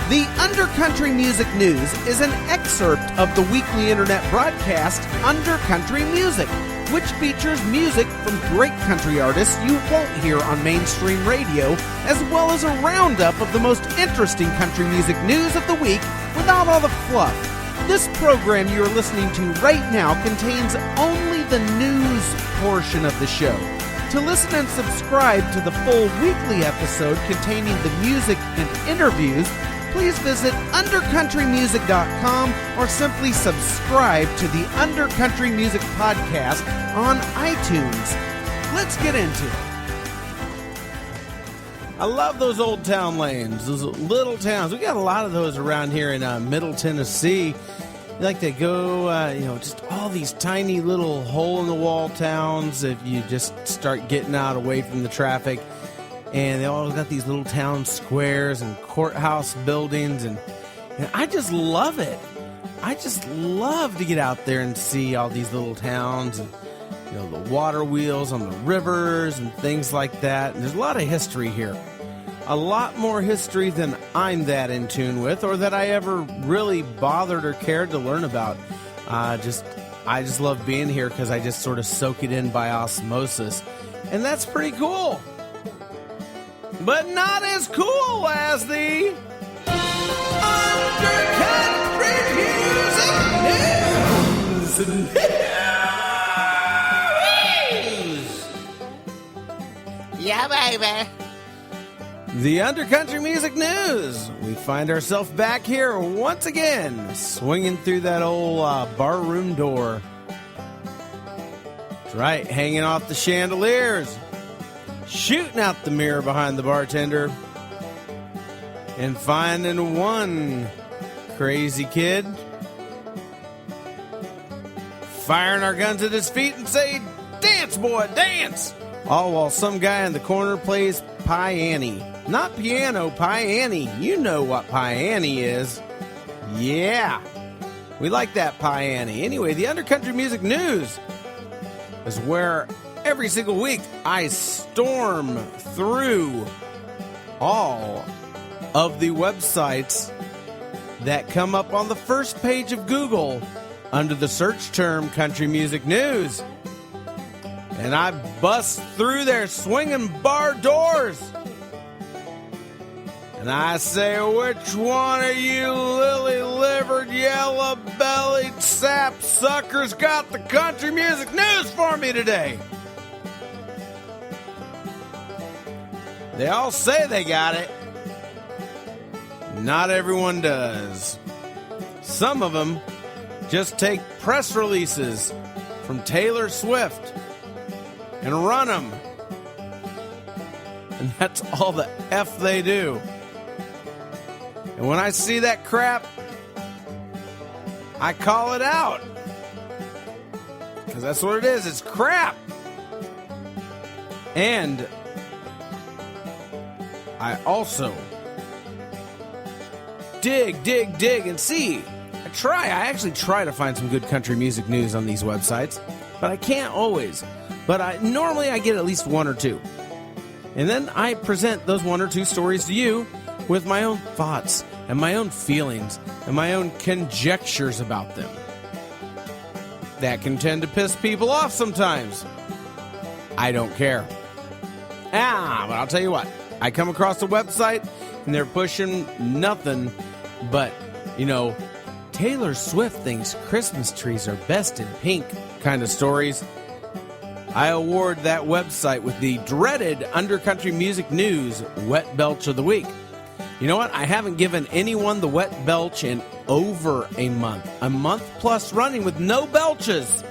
The Undercountry Music News is an excerpt of the weekly internet broadcast Undercountry Music, which features music from great country artists you won't hear on mainstream radio, as well as a roundup of the most interesting country music news of the week without all the fluff. This program you are listening to right now contains only the news portion of the show. To listen and subscribe to the full weekly episode containing the music and interviews, please visit undercountrymusic.com or simply subscribe to the Undercountry Music Podcast on iTunes. Let's get into it. I love those old town lanes, those little towns. We got a lot of those around here in Middle Tennessee. Like they go, just all these tiny little hole-in-the-wall towns if you just start getting out away from the traffic. And they all got these little town squares and courthouse buildings, and I just love it. I just love to get out there and see all these little towns and, the water wheels on the rivers and things like that. And there's a lot of history here. A lot more history than I'm that in tune with or that I ever really bothered or cared to learn about. I just love being here because I just sort of soak it in by osmosis. And that's pretty cool. But not as cool as the Undercountry Music News. Yeah, baby. The Undercountry Music News. We find ourselves back here once again, swinging through that old bar room door. That's right, hanging off the chandeliers. Shooting out the mirror behind the bartender and finding one crazy kid, firing our guns at his feet and say, "Dance, boy, dance!" All while some guy in the corner plays Pie-Annie. Not piano, Pie-Annie. You know what Pie-Annie is. Yeah, we like that Pie-Annie. Anyway, the Undercountry Music News is where every single week, I storm through all of the websites that come up on the first page of Google under the search term Country Music News. And I bust through their swinging bar doors. And I say, which one of you lily-livered, yellow-bellied sap suckers got the country music news for me today? They all say they got it. Not everyone does. Some of them just take press releases from Taylor Swift and run them. And that's all the F they do. And when I see that crap, I call it out. Because that's what it is. It's crap. And I also dig and see. I actually try to find some good country music news on these websites, but I can't always. But normally I get at least one or two. And then I present those one or two stories to you with my own thoughts and my own feelings and my own conjectures about them. That can tend to piss people off sometimes. I don't care. But I'll tell you what. I come across a website and they're pushing nothing but, Taylor Swift thinks Christmas trees are best in pink kind of stories. I award that website with the dreaded Undercountry Music News Wet Belch of the Week. You know what? I haven't given anyone the wet belch in over a month. A month plus running with no belches.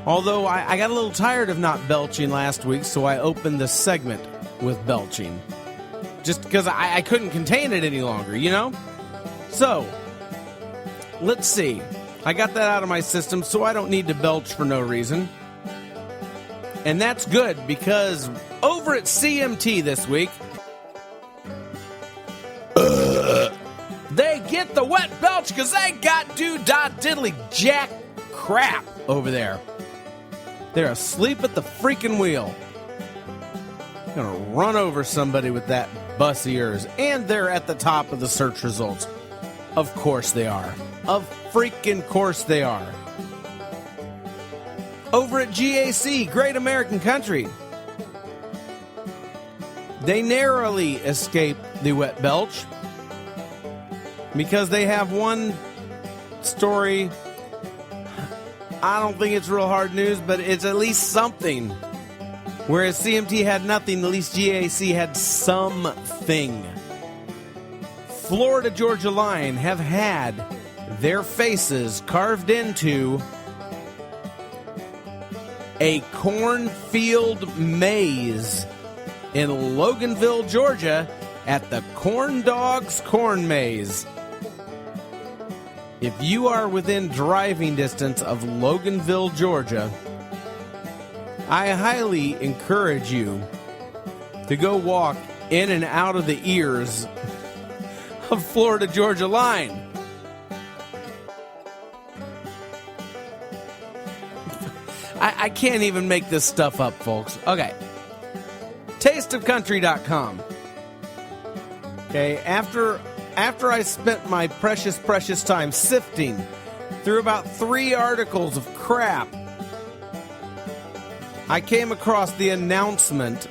Although I got a little tired of not belching last week, so I opened the segment with belching. Just because I couldn't contain it any longer, So, let's see. I got that out of my system, so I don't need to belch for no reason. And that's good, because over at CMT this week, they get the wet belch because they got diddly jack crap over there. They're asleep at the freaking wheel. I'm gonna run over somebody with that bussiers, and they're at the top of the search results. Of course they are. Of freaking course they are. Over at GAC, Great American Country, they narrowly escaped the wet belch because they have one story. I don't think it's real hard news, but it's at least something. Whereas CMT had nothing, at least GAC had something. Florida Georgia Line have had their faces carved into a cornfield maze in Loganville, Georgia, at the Corn Dogs Corn Maze. If you are within driving distance of Loganville, Georgia, I highly encourage you to go walk in and out of the ears of Florida Georgia Line. I can't even make this stuff up, folks. Okay. Tasteofcountry.com. Okay, after I spent my precious time sifting through about 3 articles of crap, I came across the announcement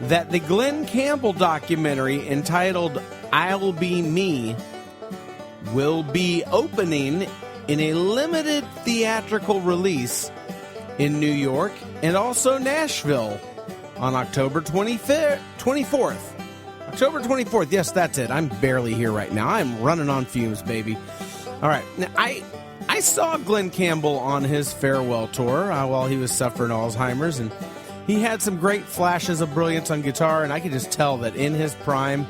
that the Glen Campbell documentary entitled I'll Be Me will be opening in a limited theatrical release in New York and also Nashville on October 24th. October 24th, yes, that's it. I'm barely here right now. I'm running on fumes, baby. All right, now I saw Glen Campbell on his farewell tour while he was suffering Alzheimer's, and he had some great flashes of brilliance on guitar, and I could just tell that in his prime,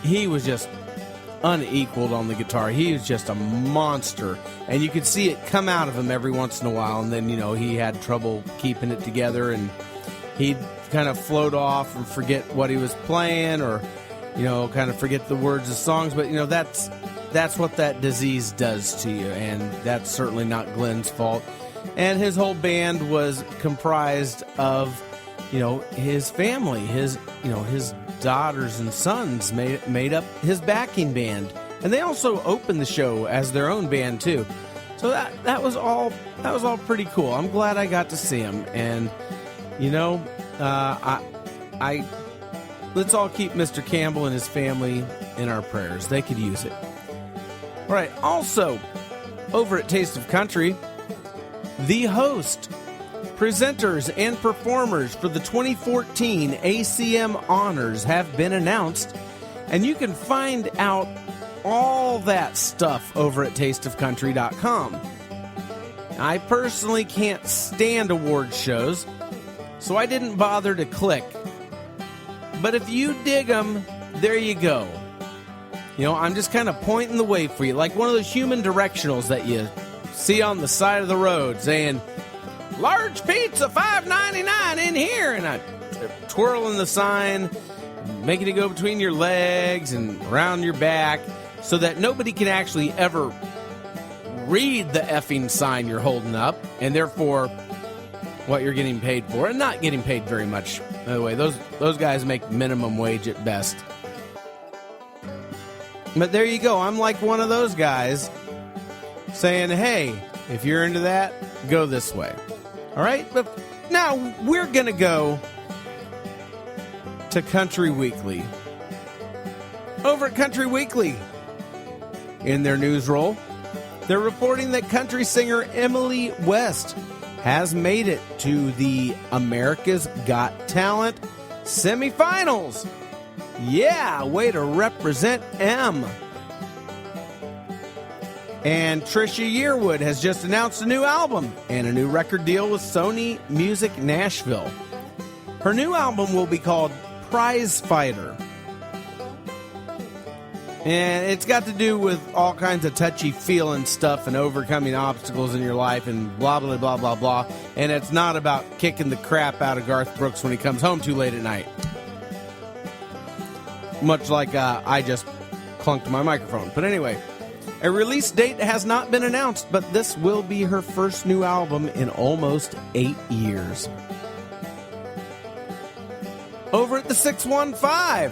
he was just unequaled on the guitar. He was just a monster, and you could see it come out of him every once in a while, and then, he had trouble keeping it together, and he'd kind of float off and forget what he was playing, or, kind of forget the words of songs, but, that's what that disease does to you, and that's certainly not Glen's fault. And his whole band was comprised of, his family, his daughters and sons made up his backing band, and they also opened the show as their own band too. So that was all pretty cool. I'm glad I got to see him, and I let's all keep Mr. Campbell and his family in our prayers. They could use it. All right. Also, over at Taste of Country, the host, presenters, and performers for the 2014 ACM Honors have been announced, and you can find out all that stuff over at tasteofcountry.com. I personally can't stand award shows, so I didn't bother to click. But if you dig them, there you go. I'm just kind of pointing the way for you, like one of those human directionals that you see on the side of the road saying, large pizza, $5.99 in here, and I twirling the sign, making it go between your legs and around your back so that nobody can actually ever read the effing sign you're holding up, and therefore what you're getting paid for, and not getting paid very much. By the way, those guys make minimum wage at best. But there you go. I'm like one of those guys saying, hey, if you're into that, go this way. All right? But now we're going to go to Country Weekly. Over at Country Weekly, in their news roll, they're reporting that country singer Emily West has made it to the America's Got Talent semifinals. Yeah, way to represent M. And Trisha Yearwood has just announced a new album and a new record deal with Sony Music Nashville. Her new album will be called Prize Fighter. And it's got to do with all kinds of touchy-feeling stuff and overcoming obstacles in your life and blah, blah, blah, blah, blah. And it's not about kicking the crap out of Garth Brooks when he comes home too late at night. Much like I just clunked my microphone. But anyway, a release date has not been announced, but this will be her first new album in almost 8 years. Over at the 615,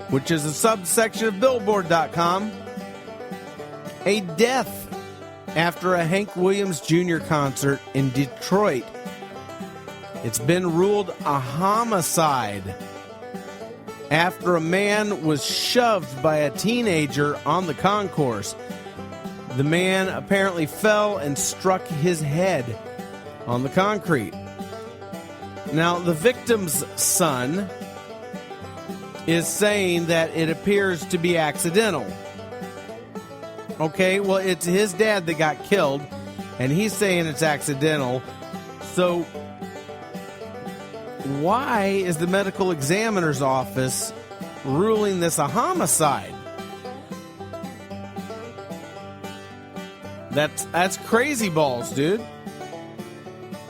which is a subsection of Billboard.com, a death after a Hank Williams Jr. concert in Detroit. It's been ruled a homicide after a man was shoved by a teenager on the concourse. The man apparently fell and struck his head on the concrete. Now, the victim's son is saying that it appears to be accidental. Okay, well, it's his dad that got killed, and he's saying it's accidental. So, why is the medical examiner's office ruling this a homicide? That's crazy balls, dude.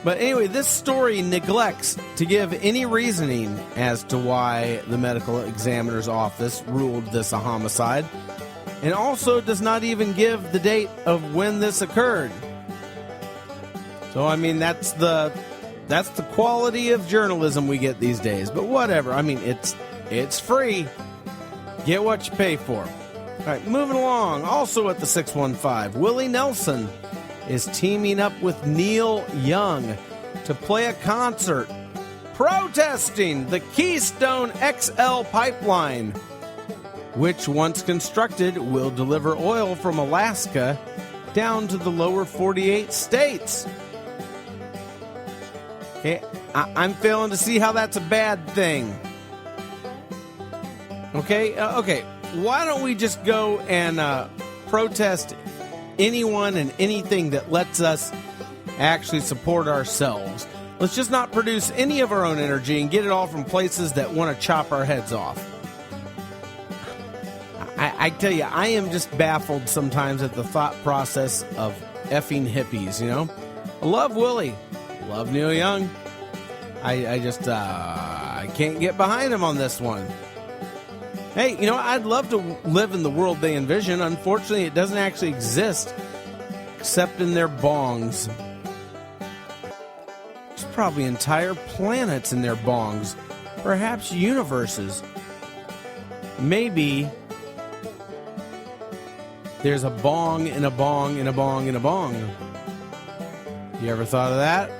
But anyway, this story neglects to give any reasoning as to why the medical examiner's office ruled this a homicide, and also does not even give the date of when this occurred. So, I mean, that's the quality of journalism we get these days. But whatever. I mean, it's free. Get what you pay for. All right, moving along. Also at the 615, Willie Nelson is teaming up with Neil Young to play a concert protesting the Keystone XL pipeline, which, once constructed, will deliver oil from Alaska down to the lower 48 states. Okay, I'm failing to see how that's a bad thing. Okay, why don't we just go and protest anyone and anything that lets us actually support ourselves? Let's just not produce any of our own energy and get it all from places that want to chop our heads off. I tell you, I am just baffled sometimes at the thought process of effing hippies, you know? I love Willie. Love Neil Young. I can't get behind him on this one. Hey, you know, I'd love to live in the world they envision. Unfortunately, it doesn't actually exist, except in their bongs. There's probably entire planets in their bongs. Perhaps universes. Maybe there's a bong in a bong in a bong in a bong. You ever thought of that?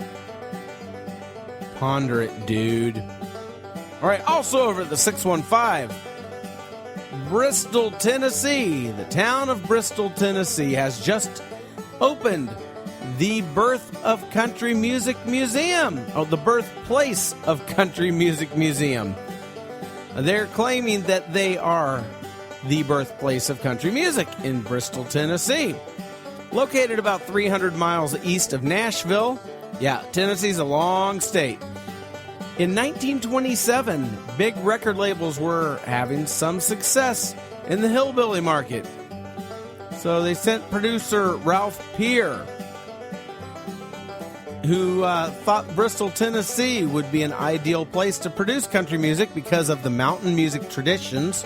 Ponder it, dude. All right, also over at the 615, Bristol, Tennessee. The town of Bristol, Tennessee has just opened the Birth of Country Music Museum. Oh, the Birthplace of Country Music Museum. They're claiming that they are the birthplace of country music in Bristol, Tennessee. Located about 300 miles east of Nashville. Yeah, Tennessee's a long state. In 1927, big record labels were having some success in the hillbilly market. So they sent producer Ralph Peer, who thought Bristol, Tennessee would be an ideal place to produce country music because of the mountain music traditions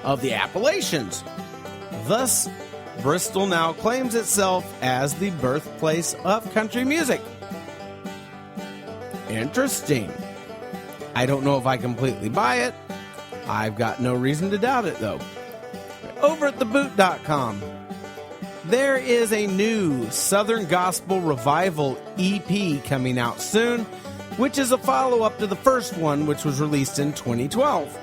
of the Appalachians. Thus, Bristol now claims itself as the birthplace of country music. Interesting. I don't know if I completely buy it. I've got no reason to doubt it, though. Over at theboot.com, there is a new Southern Gospel Revival EP coming out soon, which is a follow-up to the first one, which was released in 2012.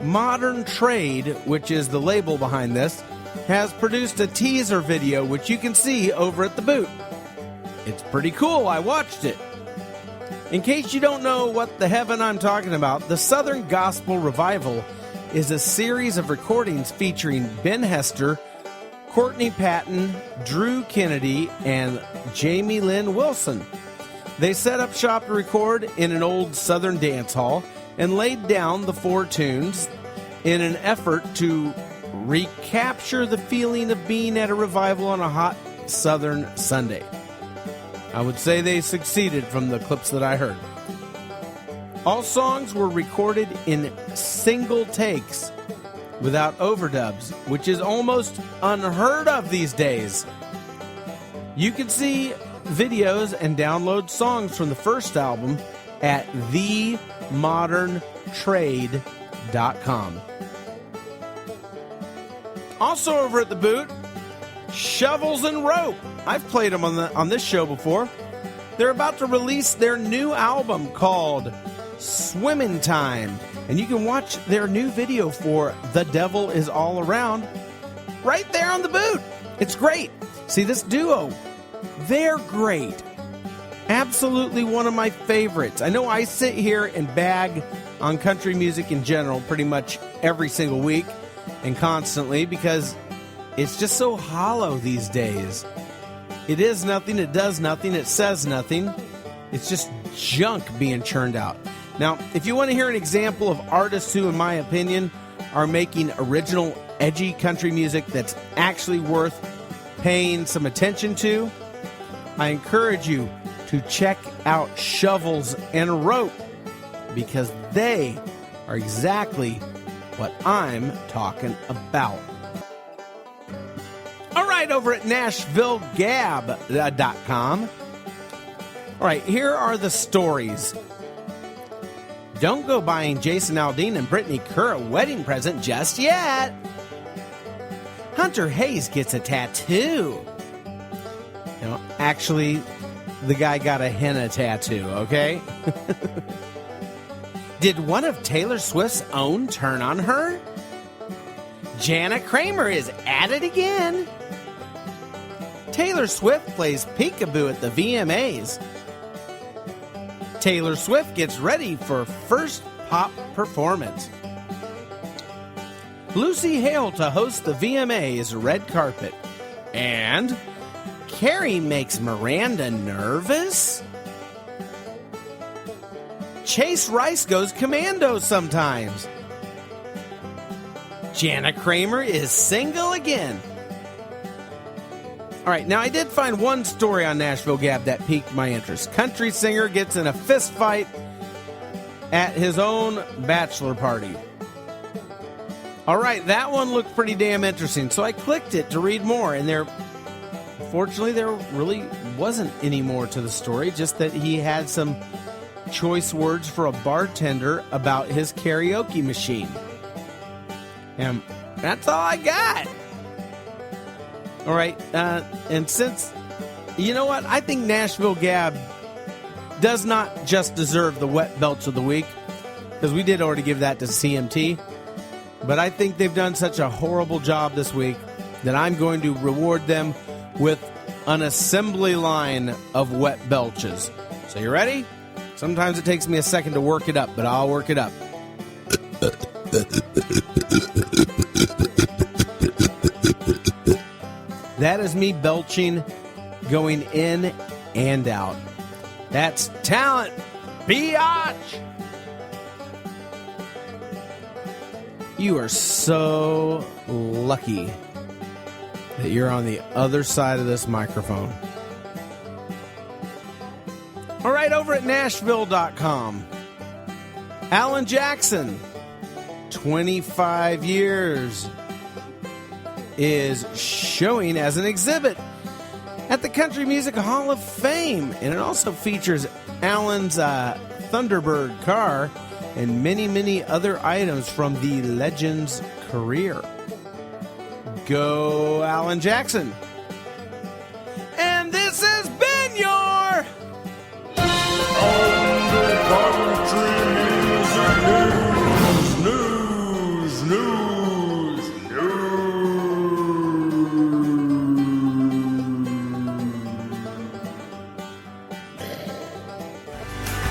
Modern Trade, which is the label behind this, has produced a teaser video, which you can see over at The Boot. It's pretty cool. I watched it. In case you don't know what the heaven I'm talking about, the Southern Gospel Revival is a series of recordings featuring Ben Hester, Courtney Patton, Drew Kennedy, and Jamie Lynn Wilson. They set up shop to record in an old Southern dance hall and laid down the 4 tunes in an effort to recapture the feeling of being at a revival on a hot Southern Sunday. I would say they succeeded from the clips that I heard. All songs were recorded in single takes without overdubs, which is almost unheard of these days. You can see videos and download songs from the first album at themoderntrade.com. Also over at the boot, Shovels and Rope. I've played them on this show before. They're about to release their new album called Swimming Time, and you can watch their new video for The Devil Is All Around right there on the boot. It's great. See, this duo, they're great. Absolutely one of my favorites. I know I sit here and bag on country music in general pretty much every single week and constantly because it's just so hollow these days. It is nothing, it does nothing, it says nothing. It's just junk being churned out. Now, if you want to hear an example of artists who, in my opinion, are making original, edgy country music that's actually worth paying some attention to, I encourage you to check out Shovels and Rope because they are exactly what I'm talking about. All right, over at NashvilleGab.com. All right, here are the stories. Don't go buying Jason Aldean and Brittany Kerr a wedding present just yet. Hunter Hayes gets a tattoo. No, actually, the guy got a henna tattoo, okay? Did one of Taylor Swift's own turn on her? Jana Kramer is at it again. Taylor Swift plays peekaboo at the VMAs. Taylor Swift gets ready for first pop performance. Lucy Hale to host the VMAs red carpet. And Carrie makes Miranda nervous? Chase Rice goes commando sometimes. Jana Kramer is single again. All right, now I did find one story on Nashville Gab that piqued my interest. Country singer gets in a fist fight at his own bachelor party. All right, that one looked pretty damn interesting, so I clicked it to read more, and unfortunately, there really wasn't any more to the story, just that he had some choice words for a bartender about his karaoke machine. And that's all I got. All right, and since, you know what, I think Nashville Gab does not just deserve the wet belch of the week, because we did already give that to CMT, but I think they've done such a horrible job this week that I'm going to reward them with an assembly line of wet belches. So you ready? Sometimes it takes me a second to work it up, but I'll work it up. That is me belching, going in and out. That's talent, biatch! You are so lucky that you're on the other side of this microphone. All right, over at Nashville.com. Alan Jackson, 25 years, is showing as an exhibit at the Country Music Hall of Fame. And it also features Alan's Thunderbird car and many, many other items from the legend's career. Go, Alan Jackson. And this has been your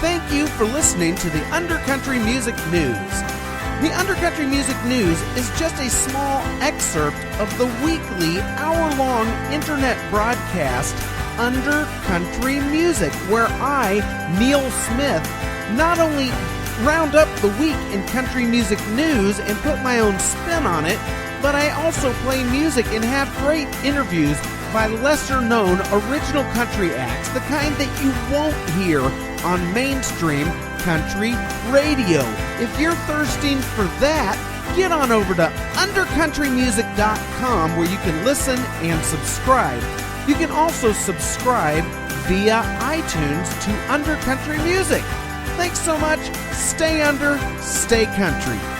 Thank you for listening to the Undercountry Music News. The Undercountry Music News is just a small excerpt of the weekly hour-long internet broadcast Undercountry Music, where I, Neil Smith, not only round up the week in country music news and put my own spin on it, but I also play music and have great interviews by lesser-known original country acts, the kind that you won't hear on mainstream country radio. If you're thirsting for that, get on over to undercountrymusic.com where you can listen and subscribe. You can also subscribe via iTunes to Undercountry Music. Thanks so much. Stay under, stay country.